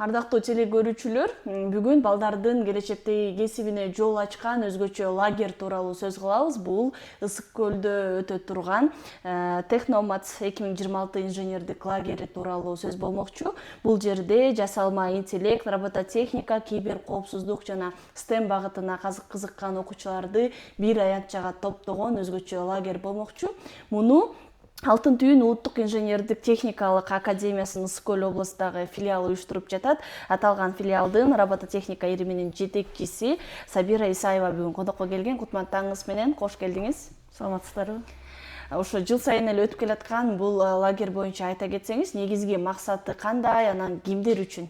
Ардактуу теле көрүүчүлөр, бүгүн балдардын келечектеги кесибине жол ачкан өзгөчө лагерь тууралуу сөз кылабыз. Бул Ысык көлдө өтө турган Техноматс 2026 инженердик лагери тууралуу сөз болмокчу. Бул жерде жасалма интеллект, робототехника, кибер коопсуздук жана STEM багытына кызыккан окуучуларды бир аянтчага топтогон өзгөчө лагерь болмокчу. Муну Алтын түйүн улуттук инженердик техникалык академиясынын Ысык көл облустагы филиалы уюштуруп жатат. Аталган филиалдын робототехника ириминин жетекчиси Сабира Исаева бүгүн конокко келген. Кутмандооңуз менен кош келдиңиз. Саламатсыздарбы? Ошо жыл сайын эле өтүп келаткан бул лагерь боюнча айта кетсеңиз, негизги максаты кандай, анан кимдер үчүн?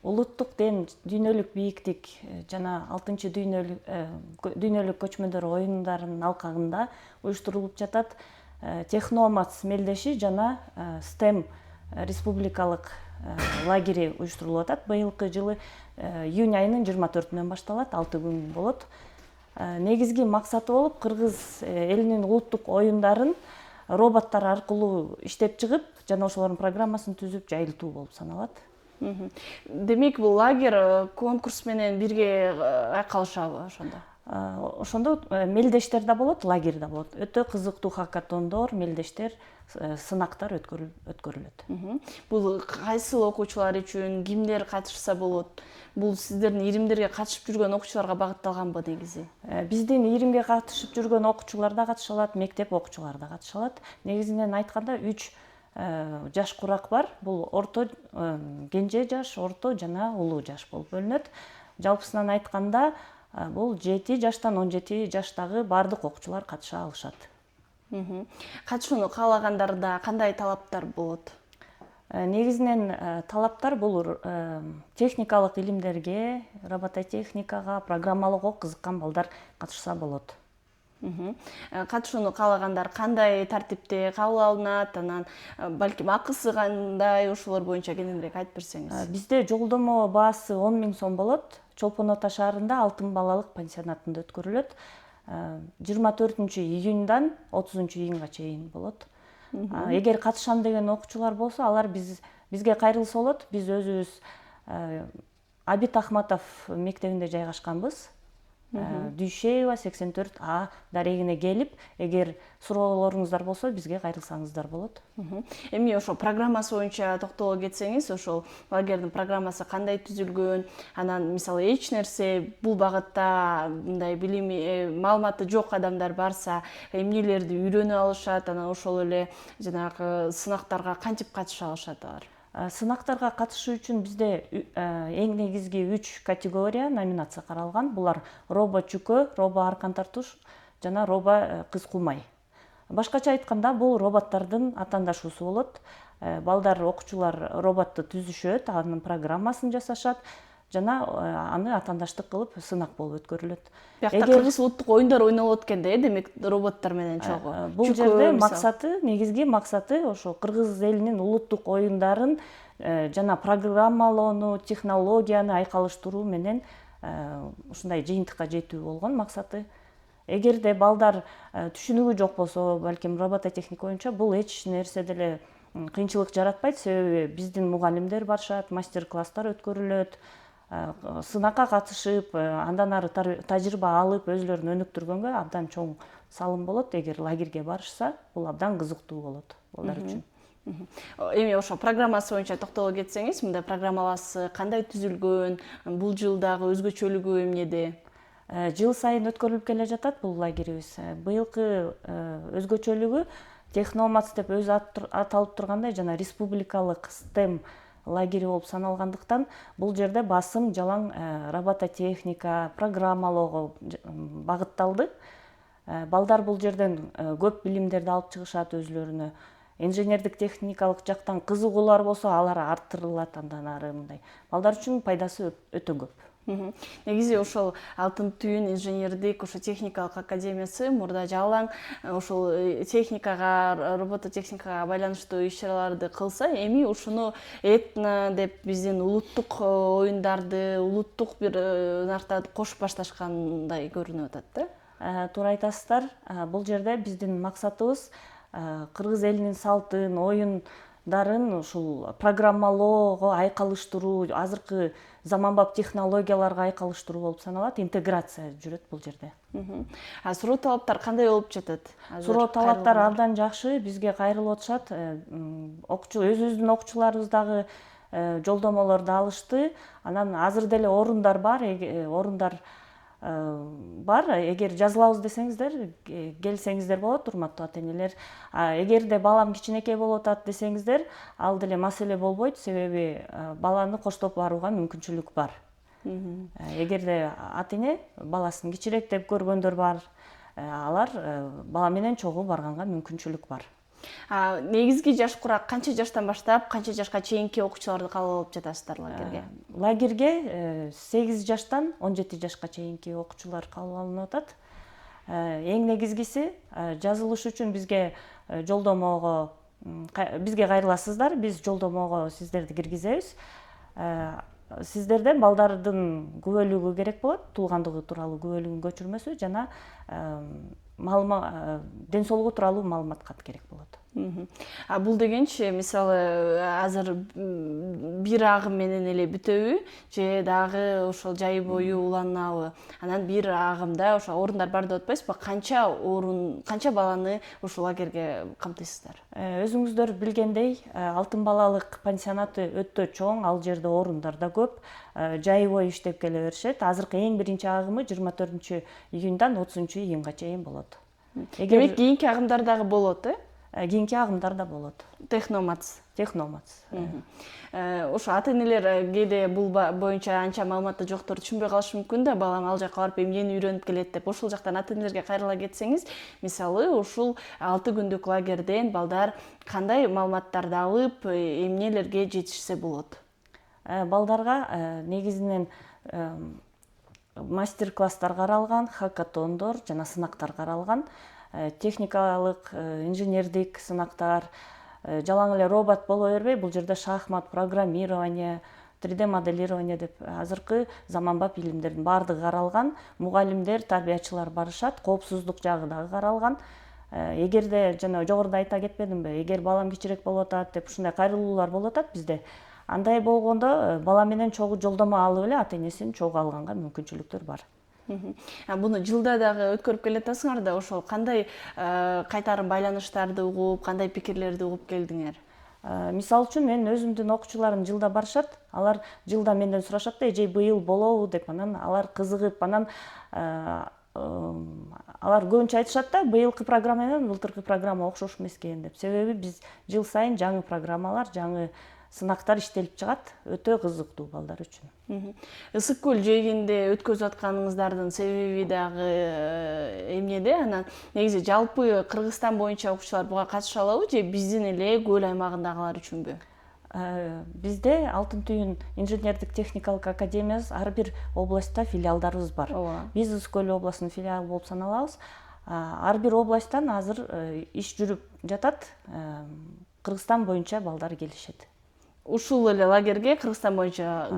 Улуттук ден дүйнөлүк бийиктик жана 6-дүйнөлүк көчмөндөр оюндарынын алкагында уюштурулуп жатат. Техноматс мелдеши жана STEM республикалык лагери уюштурулуп атат. Быйылкы жылы июнь айынын 24-үнөн башталат, 6 күн болот. Негизги максаты болуп кыргыз элинин улуттук оюндарын роботтор аркылуу иштеп чыгып, жана ошолордун программасын түзүп жайылтуу болуп саналат. Демек, бул лагерь конкурс менен бирге айкалышабы ошондо? Ошондо мелдештер да болот, лагерь да болот. Өтө кызыктуу хакатондор, мелдештер, сынактар өткөрүлөт. Бул кайсыл окуучулар үчүн, кимдер катышса болот? Бул сиздердин иримдерге катышып жүргөн окуучуларга багытталганбы негизи? Биздин иримге катышып жүргөн окуучулар да катыша алат, мектеп окуучулары да катыша алат. Негизинен айтканда 3 жаш курак бар. Бул орто, кенже жаш, орто жана улуу жаш болуп бөлүнөт. Жалпысынан айтканда бул 7 жаштан 17 жаштагы бардык окуучулар катыша алышат. Катышууну каалагандарда кандай талаптар болот? Негизинен талаптар бул техникалык илимдерге, робототехникага, программалоого кызыккан балдар катышса болот. Катышууну каалагандар кандай тартипте кабыл алынат, анан балким акысы кандай, ошолор боюнча кененирээк айтып берсеңиз. Бизде жолдомо баасы 10 000 сом болот. Чолпон Ата шаарында Алтын балалык пансионатында өткөрүлөт. 24 июньдан 30 июнга чейин болот. Эгер катышам деген окуучулар болсо, алар бизге кайрылса болот. Биз өзүбүз Абит Ахматов мектебинде жайгашканбыз. Дүйшеева 84А дарегине келип, эгер суроолоруңуздар болсо, бизге кайрылсаңыздар болот. Эми ошо программасы боюнча токтоло кетсеңиз, ошол лагердин программасы кандай түзүлгөн? Анан мисалы эч нерсе бул багытта мындай билими, маалыматы жок адамдар барса, эмнелерди үйрөнө алышат? Анан ошол эле жанагы сынактарга кантип катыша алышат алар? Сынактарга катышуу үчүн бизде эң негизги 3 категория номинация каралган. Булар робо чүкө, робо аркан тартуш жана робо кыз кулмай. Башкача айтканда, бул роботтордун атаандашуусу болот. Балдар, окуучулар роботту түзүшөт, анын программасын жасашат жана аны атаандаштык кылып сынак болуп өткөрүлөт. Биякта кыргыз улуттук оюндар ойнолот экен да, демек роботтор менен чогуу. Бул жерде максаты, негизги максаты ошо кыргыз элинин улуттук оюндарын жана программалоону, технологияны айкалыштыруу менен ушундай жыйынтыкка жетүү болгон максаты. Эгерде балдар түшүнүгү жок болсо, балким робототехника боюнча бул эч нерсе деле кыйынчылык жаратпайт, себеби биздин мугалимдер барышат, мастер-класстар өткөрүлөт. Сынакка катышып, андан ары тажрыйба алып, өзлөрүн өнүктүргөнгө абдан чоң салым болот. Эгер лагерге барышса, бул абдан кызыктуу болот балдар үчүн. Эми ошо программасы боюнча токтоло кетсеңиз, мындай программаласы кандай түзүлгөн? Бул жылдагы өзгөчөлүгү эмнеде? Жыл сайын өткөрүлүп келе жатат бул лагерибиз. Быйылкы өзгөчөлүгү Техноматс деп өзү аталып тургандай жана республикалык STEM лагери болуп саналгандыктан, бул жерде басым жалаң робототехника, программалоого багытталды. Балдар бул жерден көп билимдерди алып чыгышат өзлөрүнө. Инженердик техникалык жактан кызыгуулар болсо, алар арттырылат андан ары мындай. Балдар үчүн пайдасы өтө көп. Негизи ошол Алтын түйүн инженердик ошо техникалык академиясы мурда жалаң ошол техникага, робототехникага байланыштуу иш-чараларды кылса, эми ушуну этно деп биздин улуттук оюндарды, улуттук бир нартарды кошуп башташкандай көрүнүп атат да. Туура айтасыздар. Бул жерде биздин максатыбыз кыргыз элинин салтын, оюн ушул программалоого айкалыштыруу, азыркы заманбап технологияларга айкалыштыруу болуп саналат. Интеграция жүрөт бул жерде. Суроо талаптар кандай болуп жатат? Суроо талаптар абдан жакшы, бизге кайрылып атышат. Өзүбүздүн окуучуларыбыз дагы жолдомолорду алышты. Анан азыр деле орундар бар, эгер жазылабыз десеңиздер, келсеңиздер болот, урматтуу ата-энелер. Эгерде балам кичинекей болуп атат десеңиздер, ал деле маселе болбойт, себеби баланы коштоп барууга мүмкүнчүлүк бар. Эгерде ата-эне баласын кичирээк деп көргөндөр бар, алар бала менен чогуу барганга мүмкүнчүлүк бар. Негизги жаш курак канча жаштан баштап, канча жашка чейинки окуучуларды кабыл алып жатасыздар лагерге? Лагерге 8 жаштан 17 жашка чейинки окуучулар кабыл алынып атат. Эң негизгиси жазылыш үчүн бизге кайрыласыздар, биз жолдомого сиздерди киргизебиз. Сиздерден балдардын күбөлүгү керек болот, туулгандыгы тууралуу күбөлүгүнүн көчүрмөсү жана ден соолугу тууралуу маалымат кат керек болот. Бул дегенчи, мисалы, азыр бир агым менен эле бүтөбү, же дагы ошол жай бою уланабы? Анан бир агымда ошо орундар бар деп атпайсызбы? Канча баланы ушул лагерге камтыйсыздар? Өзүңүздөр билгендей, Алтын балалык пансионаты өтө чоң, ал жерде орундар да көп, жай бою иштеп келе беришет. Азыркы эң биринчи агымы 24-июндан 30-июнга чейин болот. Демек, кийинки агымдар дагы болот, Кийинки агымдар да болот. Техномац. Ошо ата-энелер кээде бул боюнча анча маалыматты жоктор түшүнбөй калышы мүмкүн да, балам ал жака барып эмнени үйрөнүп келет деп. Ошол жактан ата-энелерге кайрыла кетсеңиз, мисалы, ушул 6 күндүк лагерден балдар кандай маалыматтарды алып, эмнелерге жетишсе болот? Балдарга негизинен мастер-класстар каралган, хакатондор жана сынактар каралган. Техникалык, инженердик сынактар, жалаң эле робот боло бербей, бул жерде шахмат, программирование, 3D моделирование деп азыркы заманбап илимдердин баардыгы каралган. Мугалимдер, тарбиячылар барышат, коопсуздук жагы дагы каралган. Эгерде жана жогоруда айта кетпедимби, эгер балам кичирээк болуп атат деп ушундай кайрылуулар болуп атат бизде. Андай болгондо бала менен чогуу жолдомо алып эле ата-энесин чогуу алганга мүмкүнчүлүктөр бар. Буну жылда дагы өткөрүп келатасыңар да, ошол кандай кайтарым байланыштарды угуп, кандай пикирлерди угуп келдиңер? Мисалы үчүн мен өзүмдүн окуучуларым жылда барышат, алар жылда менден сурашат да, эже быйыл болобу деп, анан алар кызыгып, анан алар көбүнчө айтышат да, быйылкы программа менен былтыркы программа окшош эмес экен деп. Себеби биз жыл сайын жаңы программалар, жаңы сынактар иштелип чыгат, өтө кызыктуу балдар үчүн. Ысык көл жээгинде өткөзүп атканыңыздардын себеби дагы эмнеде? Анан негизи жалпы Кыргызстан боюнча окуучулар буга катыша алабы же биздин эле көл аймагындагылар үчүнбү? Бизде Алтын түйүн инженердик техникалык академиясы ар бир областта филиалдарыбыз бар. Биз Ысык көл областынын филиалы болуп саналабыз. Ар бир областтан азыр иш жүрүп жатат. Кыргызстан боюнча балдар келишет. Ушул эле лагерге Кыргызстан боюнча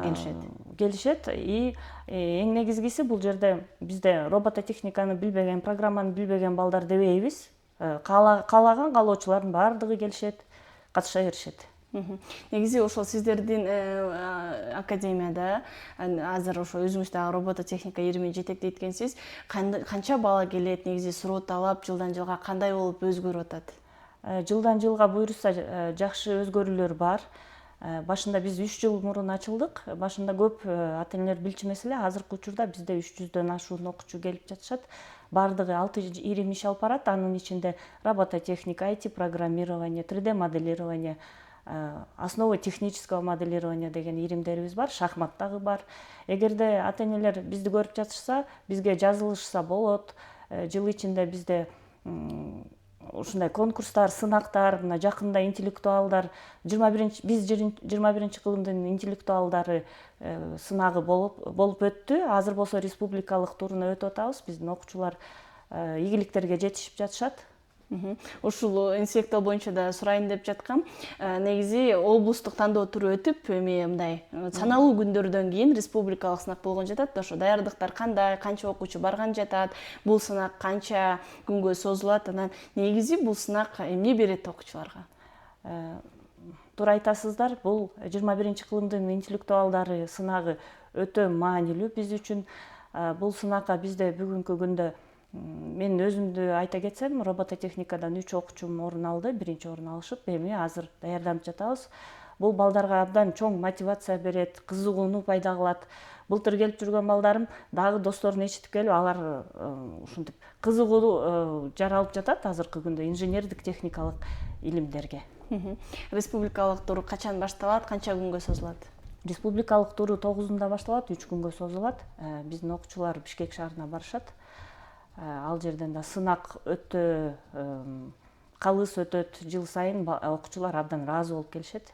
келишет. И эң негизгиси бул жерде бизде робототехниканы билбеген, программаны билбеген балдар дебейбиз. Каалаган каалоочулардын баардыгы келишет, катыша беришет. Негизи ошол сиздердин академияда азыр ошо өзүңүз дагы робототехника илимин жетектейт экенсиз. Канча бала келет, негизи суроо талап жылдан жылга кандай болуп өзгөрүп атат? Жылдан жылга буюрса жакшы өзгөрүүлөр бар. Башында биз 3 жыл мурун ачылдык. Башында көп ата-энелер билчү эмес эле. Азыркы учурда бизде 300дөн ашуун окуучу келип жатышат. Бардыгы 6 ирим иш алып барат. Анын ичинде робототехника, IT программирование, 3D моделирование, основы технического моделирования деген иримдерибиз бар. Шахмат дагы бар. Эгерде ата-энелер бизди көрүп жатышса, бизге жазылышса болот. Жыл ичинде бизде ушундай конкурстар, сынактар, мына жакында интеллектуалдар, биз 21 кылымдын интеллектуалдары сынагы болуп өттү. Азыр болсо республикалык туруна өтүп атабыз. Биздин окуучулар ийгиликтерге жетишип жатышат. Ушул интеллектуал боюнча да сурайын деп жаткам. Негизи облустук тандоо туру өтүп, мындай саналуу күндөрдөн кийин республикалык сынак болгон жатат. Ошо даярдыктар кандай, канча окуучу барган жатат, бул сынак канча күнгө созулат, анан негизи бул сынак эмне берет окуучуларга? туура айтасыздар, бул 21-кылымдын интеллектуалдары сынагы өтө маанилүү биз үчүн. Бул сынакка бизде бүгүнкү күндө мен өзүмдү айта кетсем, робототехникадан 3 окуучум орун алды, биринчи орун алышып, эми азыр даярданып жатабыз. Бул балдарга абдан чоң мотивация берет, кызыгууну пайда кылат. Былтыр келип жүргөн балдарым дагы досторун эчитип келип, алар ушинтип кызыгуу жаралып жатат азыркы күндө инженердик техникалык илимдерге. Республикалык тур качан башталат, канча күнгө созулат? Республикалык туру 9-унда башталат, 3 күнгө созулат. Биздин окуучулар Бишкек шаарына барышат. Ал жерден да сынак өтө калыс өтөт, жыл сайын окуучулар абдан ыраазы болуп келишет.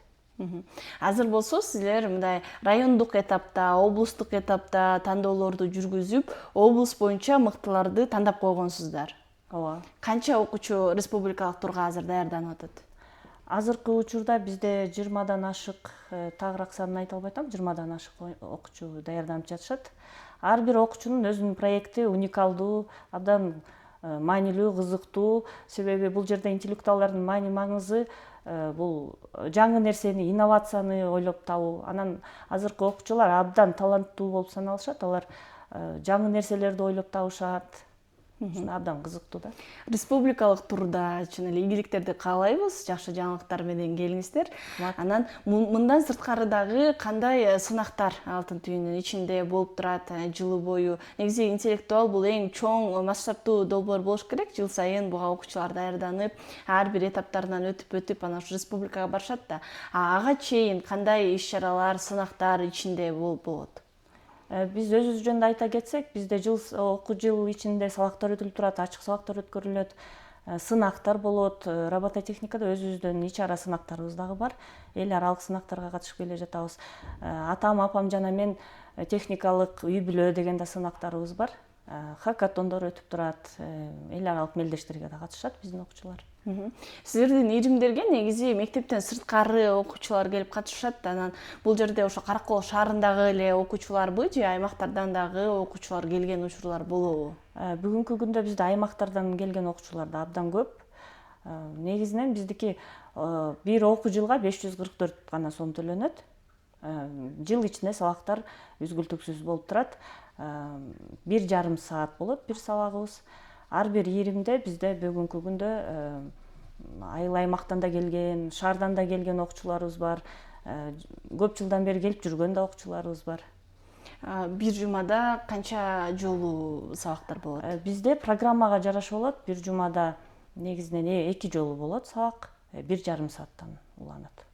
Азыр болсо силер мындай райондук этапта, облустук этапта тандоолорду жүргүзүп, облус боюнча мыктыларды тандап койгонсуздар. Ооба. Канча окуучу республикалык турга азыр даярданып атат? Азыркы учурда бизде 20-дан ашык, тагыраак санын айта албай атам, 20-дан ашык окуучу даярданып жатышат. Ар бир окуучунун өзүнүн проекти уникалдуу, абдан маанилүү, кызыктуу. Себеби бул жерде интеллектуалдардын маани-маңызы бул жаңы нерсени, инновацияны ойлоп табуу. Анан азыркы окуучулар абдан таланттуу болуп саналышат. Алар жаңы нерселерди ойлоп табышат. Абдан кызыктуу да. Республикалык турда чын эле ийгиликтерди каалайбыз, жакшы жаңылыктар менен келиңиздер. Анан мындан сырткары дагы кандай сынактар Алтын түйүнүн ичинде болуп турат жылы бою? Негизи интеллектуал бул эң чоң масштабтуу долбоор болуш керек. Жыл сайын буга окуучулар даярданып, ар бир этаптарынан өтүп анан ушу республикага барышат да. Ага чейин кандай иш-чаралар, сынактар ичинде болот? Биз өзүбүз жөнүндө айта кетсек, бизде окуу жыл ичинде сабактар өтүлүп турат, ачык сабактар өткөрүлөт, сынактар болот. Робототехникада өзүбүздүн ич ара сынактарыбыз дагы бар. Эл аралык сынактарга катышып келе жатабыз. Атам, апам жана мен техникалык үй-бүлө деген да сынактарыбыз бар. Хакатондор өтүп турат. Эл аралык мелдештерге да катышат биздин окуучулар. Силердин иримдерге негизи мектептен сырткары окуучулар келип катышышат. Анан бул жерде ошо Каракол шаарындагы эле окуучуларбы же аймактардан дагы окуучулар келген учурлар болобу? Бүгүнкү күндө бизде аймактардан келген окуучулар да абдан көп. Негизинен биздики бир окуу жылга 544 гана сом төлөнөт. Жыл ичинде сабактар үзгүлтүксүз болуп турат. 1,5 саат болот бир сабагыбыз. Ар бир иримде бизде бүгүнкү күндө айыл аймактан да келген, шаардан да келген окуучуларыбыз бар. Көп жылдан бери келип жүргөн да окуучуларыбыз бар. Бир жумада канча жолу сабактар болот? Бизде программага жараша болот. Бир жумада негизинен 2 жолу болот сабак, 1,5 сааттан уланат.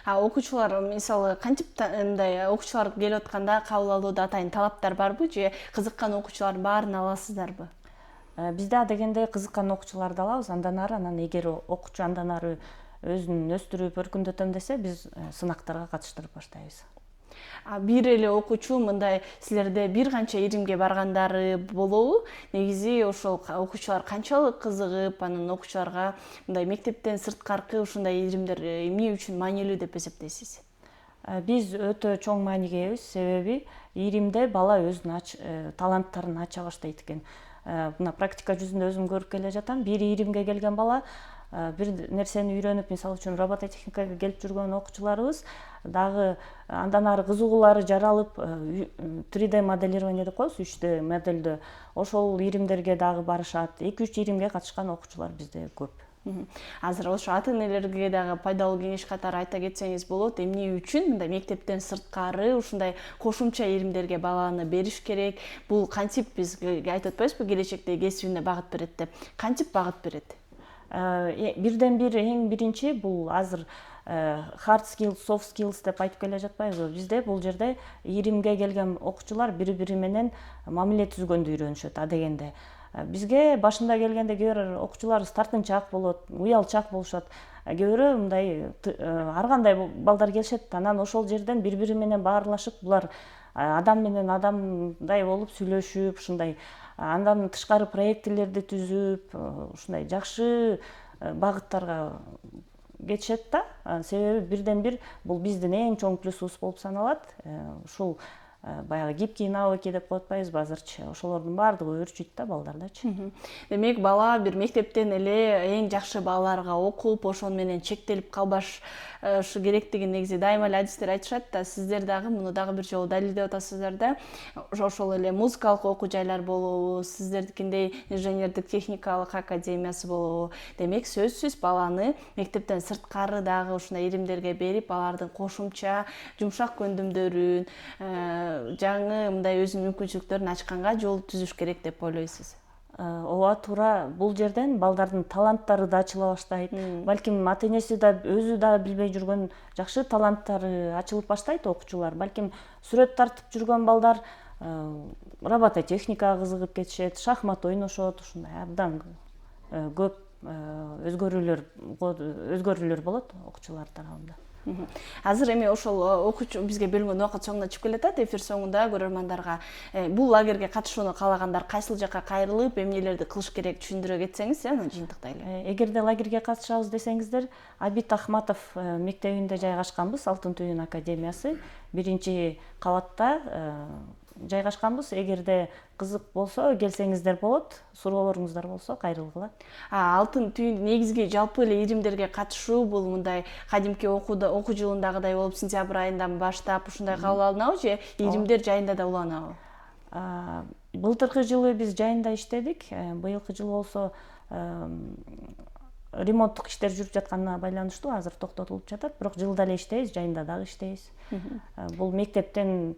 Окуучулар мисалы кантип мындай окуучулар келип атканда кабыл алууда атайын талаптар барбы же кызыккан окуучулардын баарын аласыздарбы? Бизде адегенде кызыккан окуучуларды алабыз, андан ары, анан эгер окуучу андан ары өзүн өстүрүп өркүндөтөм десе, биз сынактарга катыштырып баштайбыз. Бир эле окуучу мындай силерде бир канча иримге баргандары болобу? Негизи ошол окуучулар канчалык кызыгып, анан окуучуларга мындай мектептен сырткаркы ушундай иримдер эмне үчүн маанилүү деп эсептейсиз? Биз өтө чоң мааниге ээбиз, себеби иримде бала өзүнүн таланттарын ача баштайт экен. Мына практика жүзүндө өзүм көрүп келе жатам. Бир иримге келген бала бир нерсени үйрөнүп, мисалы үчүн робототехникага келип жүргөн окуучуларыбыз дагы андан ары кызыгуулары жаралып 3D моделирование деп коебуз, 3D модельдөө. Ошол иримдерге дагы барышат. 2-3 иримге катышкан окуучулар бизде көп. Азыр ошо ата-энелерге дагы пайдалуу кеңеш катары айта кетсеңиз болот. Эмне үчүн мындай мектептен сырткары ушундай кошумча иримдерге баланы бериш керек? Бул кантип биз айтып атпайбызбы, келечекте кесибине багыт берет деп. Кантип багыт берет? Бирден бир эң биринчи бул азыр hard skills, soft skills деп айтып келе жатпайбызбы? Бизде бул жерде иримге келген окуучулар бири-бири менен мамиле түзгөндү үйрөнүшөт адегенде. Бизге башында келгенде кээ бир окуучулар тартынчаак болот, уялчаак болушат. Кээ бирөө мындай ар кандай балдар келишет, анан ошол жерден бири-бири менен баарлашып, булар адам менен адамдай болуп сүйлөшүп, ушундай андан тышкары проектилерди түзүп, ушундай жакшы багыттарга кетишет да. Себеби бирден бир бул биздин эң чоң плюсубуз болуп саналат. Ушул баягы гибкий навыки деп коет атпайбызбы азырчы, ошолордун баардыгы өөрчүйт да балдардачы. Демек бала бир мектептен эле эң жакшы балдарга окуп, ошону менен чектелип калбаш керектигин негизи дайыма эле адистер айтышат да. Сиздер дагы муну дагы бир жолу далилдеп атасыздар да. Ошол эле музыкалык окуу жайлар болобу, сиздердикиндей инженердик техникалык академиясы болобу. Демек сөзсүз баланы мектептен сырткары дагы ушундай иримдерге берип, алардын кошумча жумшак көндүмдөрүн, жаңы мындай өзүнүн мүмкүнчүлүктөрүн ачканга жол түзүш керек деп ойлойсуз. Ооба туура, бул жерден балдардын таланттары да ачыла баштайт. Балким ата энеси да өзү да билбей жүргөн жакшы таланттары ачылып баштайт окуучулар. Балким сүрөт тартып жүргөн балдар робототехникага кызыгып кетишет, шахмат ойношот, ушундай абдан көп өзгөрүүлөр болот окуучулар тарабында. Азыр эми ошол окуучу бизге бөлүнгөн убакыт соңуна чыгып келатат. Эфир соңунда көрөрмандарга бул лагерге катышууну каалагандар кайсыл жакка кайрылып, эмнелерди кылыш керек түшүндүрө кетсеңиз, анан жыйынтыктайлы. Эгерде лагерге катышабыз десеңиздер, Абит Ахматов мектебинде жайгашканбыз, Алтын түйүн академиясы, 1-кабатта жайгашканбыз. Эгерде кызык болсо келсеңиздер болот, суроолоруңуздар болсо кайрылгыла. Алтын түйүн негизги жалпы эле иримдерге катышуу бул мындай кадимки окуу жылындагыдай болуп сентябрь айынан баштап ушундай кабыл алынабы же иримдер жайында да уланабы? Былтыркы жылы биз жайында иштедик, быйылкы жылы болсо ремонттук иштер жүрүп жатканына байланыштуу азыр токтотулуп жатат, бирок жылда эле иштейбиз, жайында дагы иштейбиз. Бул мектептин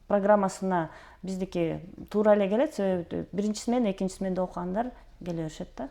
программасына биздики туура эле келет, себеби 1-смен, 2-сменде окугандар келе беришет да.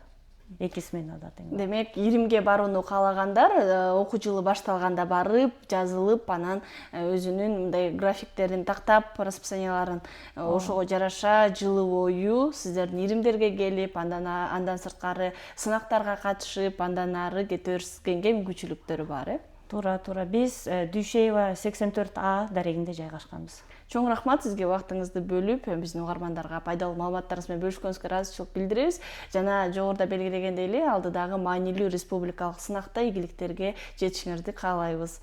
2 сменада тең. Демек, иримге барууну каалагандар окуу жылы башталганда барып, жазылып, анан өзүнүн мындай графиктерин тактап, расписанияларын ошого жараша жылы бою сиздердин иримдерге келип, андан сырткары сынактарга катышып, андан ары кете беришкенге мүмкүнчүлүктөрү бар, Туура. Биз Дүйшеева 84А дарегинде жайгашканбыз. Чоң рахмат сизге убактыңызды бөлүп, биздин угармандарга пайдалуу маалыматтарыңыз менен бөлүшкөнүңүзгө ыраазычылык билдиребиз. Жана жогоруда белгилегендей эле алдыдагы маанилүү республикалык сынакта ийгиликтерге жетишиңерди каалайбыз.